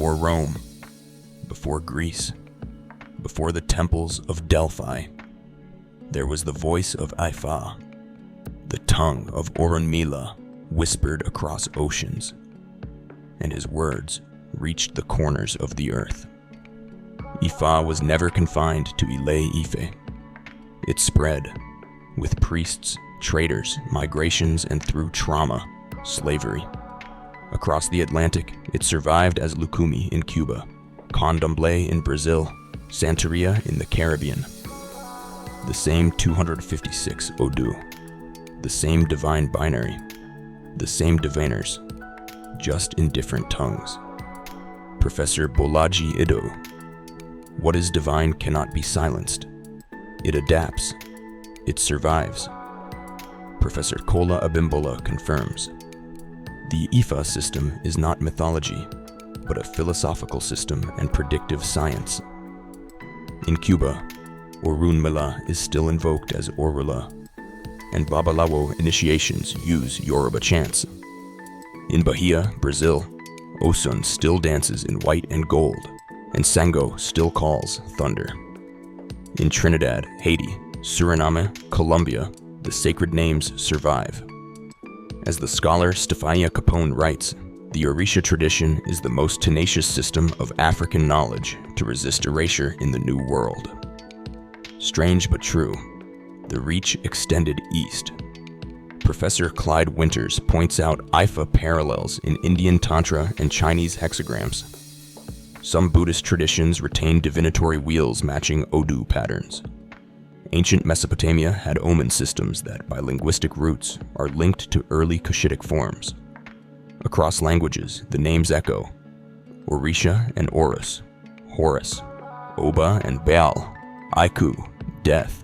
Before Rome, before Greece, before the temples of Delphi, there was the voice of Ifa, the tongue of Orunmila whispered across oceans, and his words reached the corners of the earth. Ifa was never confined to Ile-Ife. It spread, with priests, traders, migrations, and through trauma, slavery. Across the Atlantic, it survived as Lucumi in Cuba, Candomblé in Brazil, Santeria in the Caribbean. The same 256 Odu, the same divine binary, the same diviners, just in different tongues. Professor Bolaji Ido. What is divine cannot be silenced. It adapts. It survives. Professor Kola Abimbola confirms. The Ifa system is not mythology, but a philosophical system and predictive science. In Cuba, Orunmila is still invoked as Orula, and Babalawo initiations use Yoruba chants. In Bahia, Brazil, Osun still dances in white and gold, and Sango still calls thunder. In Trinidad, Haiti, Suriname, Colombia, the sacred names survive. As the scholar Stefania Capone writes, the Orisha tradition is the most tenacious system of African knowledge to resist erasure in the New World. Strange but true, the reach extended east. Professor Clyde Winters points out Ifa parallels in Indian Tantra and Chinese hexagrams. Some Buddhist traditions retain divinatory wheels matching Odu patterns. Ancient Mesopotamia had omen systems that, by linguistic roots, are linked to early Cushitic forms. Across languages, the names echo: Orisha and Orus, Horus, Oba and Baal, Aiku, death,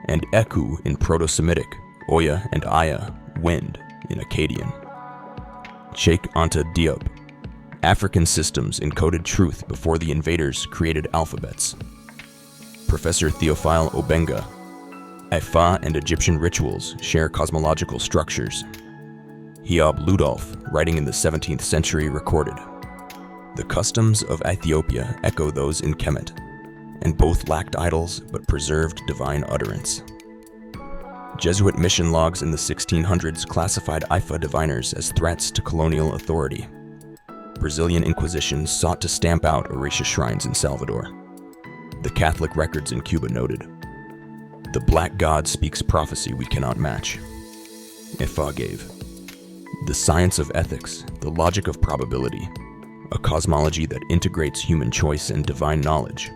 and Eku in Proto-Semitic, Oya and Aya, wind, in Akkadian. Sheikh Anta Diop. African systems encoded truth before the invaders created alphabets. Professor Theophile Obenga. Ifa and Egyptian rituals share cosmological structures. Hiob Ludolf, writing in the 17th century, recorded, "The customs of Ethiopia echo those in Kemet, and both lacked idols but preserved divine utterance." Jesuit mission logs in the 1600s classified Ifa diviners as threats to colonial authority. Brazilian Inquisition sought to stamp out Orisha shrines in Salvador. The Catholic records in Cuba noted, "The Black God speaks prophecy we cannot match." Ifa gave, "The science of ethics, the logic of probability, a cosmology that integrates human choice and divine knowledge,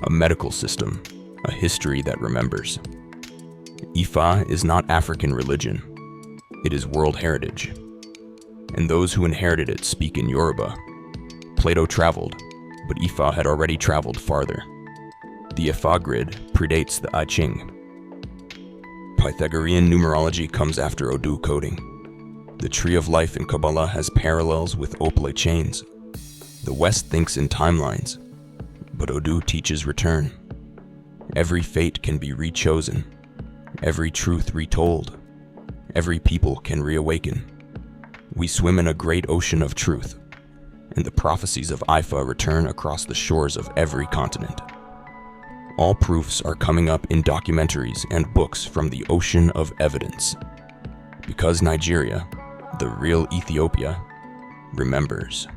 a medical system, a history that remembers." Ifa is not African religion. It is world heritage. And those who inherited it speak in Yoruba. Plato traveled, but Ifa had already traveled farther. The Ifa grid predates the I Ching. Pythagorean numerology comes after Odu coding. The tree of life in Kabbalah has parallels with Opale chains. The West thinks in timelines, but Odu teaches return. Every fate can be rechosen, every truth retold, every people can reawaken. We swim in a great ocean of truth, and the prophecies of Ifa return across the shores of every continent. All proofs are coming up in documentaries and books from the ocean of evidence. Because Nigeria, the real Ethiopia, remembers.